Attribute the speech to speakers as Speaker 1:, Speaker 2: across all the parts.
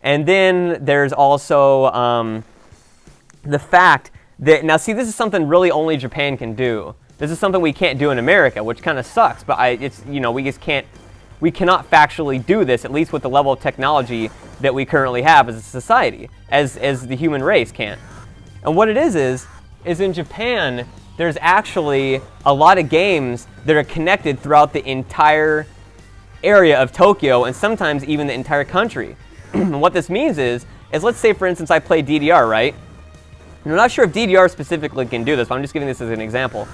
Speaker 1: And then there's also the fact that, now see, this is something really only Japan can do. This is something we can't do in America, which kind of sucks, but it's, you know, we cannot factually do this, at least with the level of technology that we currently have as a society, as the human race can't. And what it is in Japan, there's actually a lot of games that are connected throughout the entire area of Tokyo, and sometimes even the entire country. What this means is let's say, for instance, I play DDR, right? And I'm not sure if DDR specifically can do this, but I'm just giving this as an example.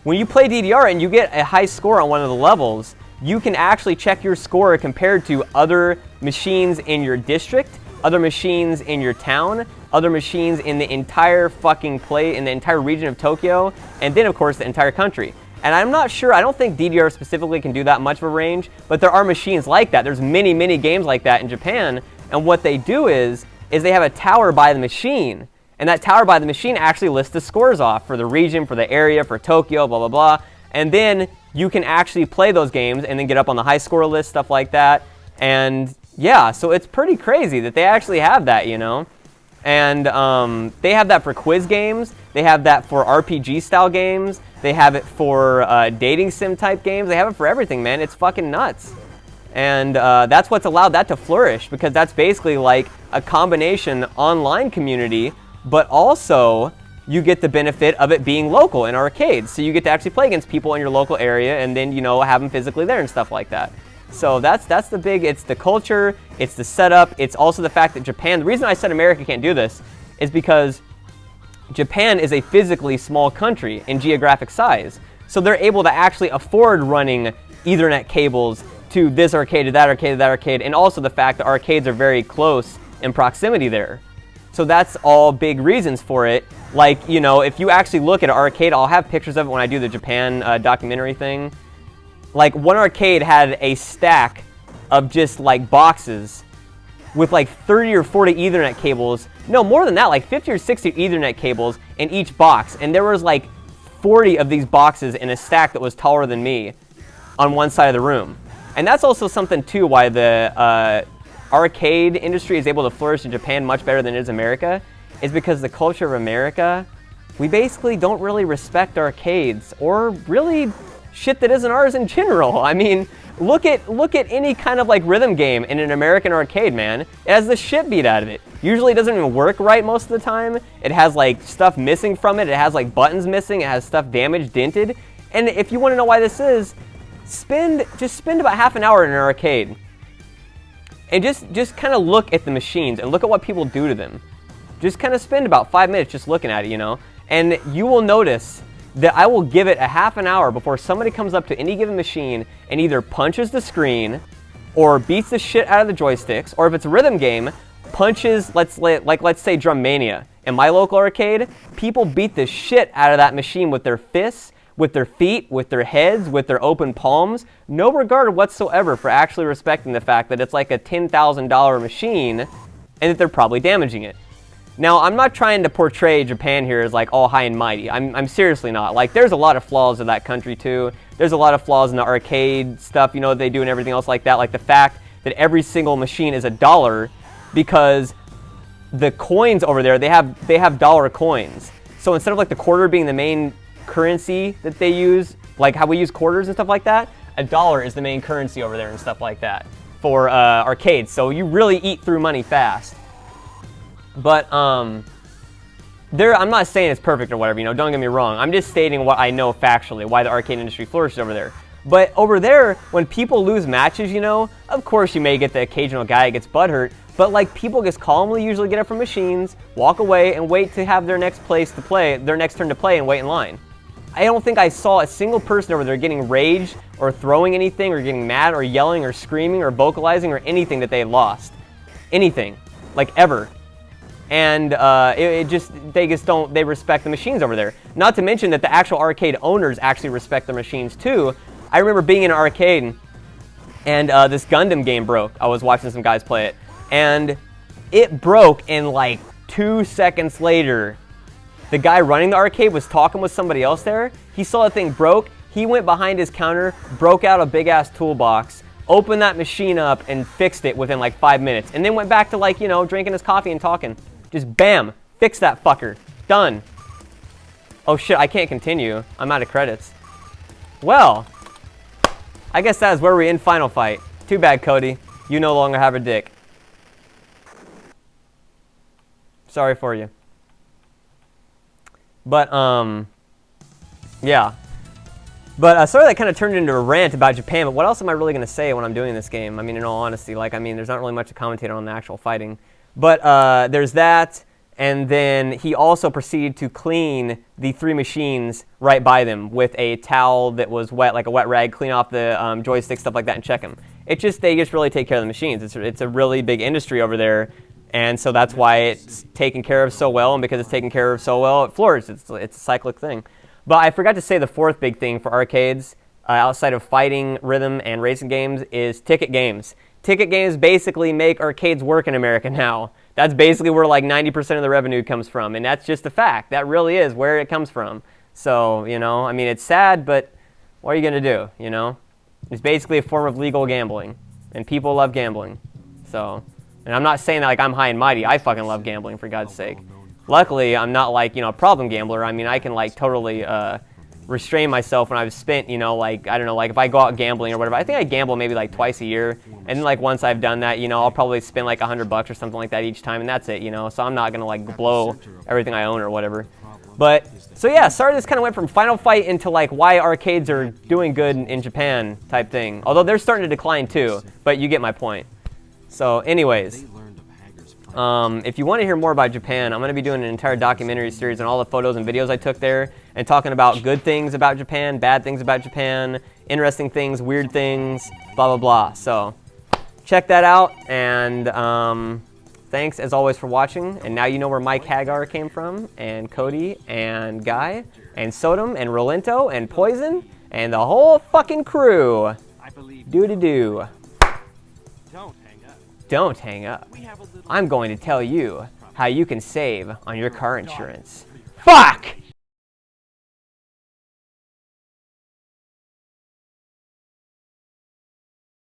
Speaker 1: When you play DDR and you get a high score on one of the levels, you can actually check your score compared to other machines in your district, other machines in your town, other machines in the entire in the entire region of Tokyo, and then of course the entire country. And I'm not sure, I don't think DDR specifically can do that much of a range, but there are machines like that. There's many, many games like that in Japan, and what they do is they have a tower by the machine. And that tower by the machine actually lists the scores off for the region, for the area, for Tokyo, blah, blah, blah. And then you can actually play those games and then get up on the high score list, stuff like that. And yeah, so it's pretty crazy that they actually have that, you know. And they have that for quiz games. They have that for RPG style games. They have it for dating sim type games. They have it for everything, man. It's fucking nuts. And that's what's allowed that to flourish, because that's basically like a combination online community, but also you get the benefit of it being local in arcades. So you get to actually play against people in your local area and then, you know, have them physically there and stuff like that. So that's the big, it's the culture, it's the setup, it's also the fact that Japan, the reason I said America can't do this is because Japan is a physically small country in geographic size. So they're able to actually afford running Ethernet cables to this arcade, to that arcade, to that arcade, and also the fact that arcades are very close in proximity there. So that's all big reasons for it. Like, you know, if you actually look at an arcade, I'll have pictures of it when I do the Japan documentary thing. Like, one arcade had a stack of just, like, boxes with, like, 30 or 40 Ethernet cables. No, more than that, like 50 or 60 Ethernet cables in each box. And there was, like, 40 of these boxes in a stack that was taller than me on one side of the room. And that's also something, too, why the arcade industry is able to flourish in Japan much better than it is America, is because the culture of America, we basically don't really respect arcades or really shit that isn't ours in general. I mean, look at any kind of like rhythm game in an American arcade, man. It has the shit beat out of it. Usually it doesn't even work right most of the time. It has like stuff missing from it. It has like buttons missing. It has stuff damaged, dented. And if you want to know why this is, just spend about half an hour in an arcade. And just kind of look at the machines and look at what people do to them. Just kind of spend about 5 minutes just looking at it, you know. And you will notice that I will give it a half an hour before somebody comes up to any given machine and either punches the screen or beats the shit out of the joysticks, or if it's a rhythm game, punches, let's say Drum Mania. In my local arcade, people beat the shit out of that machine with their fists, with their feet, with their heads, with their open palms, no regard whatsoever for actually respecting the fact that it's like a $10,000 machine and that they're probably damaging it. Now, I'm not trying to portray Japan here as like all high and mighty. I'm seriously not. Like, there's a lot of flaws in that country too. There's a lot of flaws in the arcade stuff, you know, that they do and everything else like that. Like the fact that every single machine is $1 because the coins over there, they have dollar coins. So instead of like the quarter being the main currency that they use, like how we use quarters and stuff like that, $1 is the main currency over there and stuff like that for arcades. So you really eat through money fast. But I'm not saying it's perfect or whatever, you know, don't get me wrong. I'm just stating what I know factually, why the arcade industry flourishes over there. But over there, when people lose matches, you know, of course you may get the occasional guy that gets butthurt, but like people just calmly usually get up from machines, walk away, and wait to have their next turn to play and wait in line. I don't think I saw a single person over there getting rage or throwing anything or getting mad or yelling or screaming or vocalizing or anything that they had lost. Anything. Like ever. And they respect the machines over there. Not to mention that the actual arcade owners actually respect the machines too. I remember being in an arcade and this Gundam game broke. I was watching some guys play it. And it broke, and like 2 seconds later, the guy running the arcade was talking with somebody else there. He saw the thing broke. He went behind his counter, broke out a big-ass toolbox, opened that machine up and fixed it within like 5 minutes. And then went back to like, you know, drinking his coffee and talking. Just bam, fix that fucker. Done. Oh shit, I can't continue. I'm out of credits. Well, I guess that is where we end Final Fight. Too bad, Cody. You no longer have a dick. Sorry for you. But, yeah. But, sorry that kind of turned into a rant about Japan, but what else am I really going to say when I'm doing this game? I mean, in all honesty, like, I mean, there's not really much to commentate on the actual fighting. But, there's that, and then he also proceeded to clean the 3 machines right by them with a towel that was wet, like a wet rag, clean off the joystick, stuff like that, and check them. They just really take care of the machines. It's a really big industry over there. And so that's why it's taken care of so well, and because it's taken care of so well, it flourishes. It's a cyclic thing. But I forgot to say the 4th big thing for arcades, outside of fighting, rhythm, and racing games, is ticket games. Ticket games basically make arcades work in America now. That's basically where like 90% of the revenue comes from, and that's just a fact. That really is where it comes from. So, you know, I mean, it's sad, but what are you going to do, you know? It's basically a form of legal gambling, and people love gambling. So... And I'm not saying that like I'm high and mighty. I fucking love gambling, for God's sake. Luckily, I'm not like, you know, a problem gambler. I mean, I can like totally restrain myself when I've spent, you know, like, I don't know, like if I go out gambling or whatever. I think I gamble maybe like twice a year. And then like once I've done that, you know, I'll probably spend like $100 or something like that each time. And that's it, you know. So I'm not going to like blow everything I own or whatever. But, so yeah, sorry this kind of went from Final Fight into like why arcades are doing good in Japan type thing. Although they're starting to decline too. But you get my point. So anyways, if you want to hear more about Japan, I'm going to be doing an entire documentary series on all the photos and videos I took there and talking about good things about Japan, bad things about Japan, interesting things, weird things, blah, blah, blah. So check that out, and thanks as always for watching. And now you know where Mike Haggar came from, and Cody, and Guy, and Sodom, and Rolento, and Poison, and the whole fucking crew. Do-de-do. Don't hang up. I'm going to tell you how you can save on your car insurance. Fuck!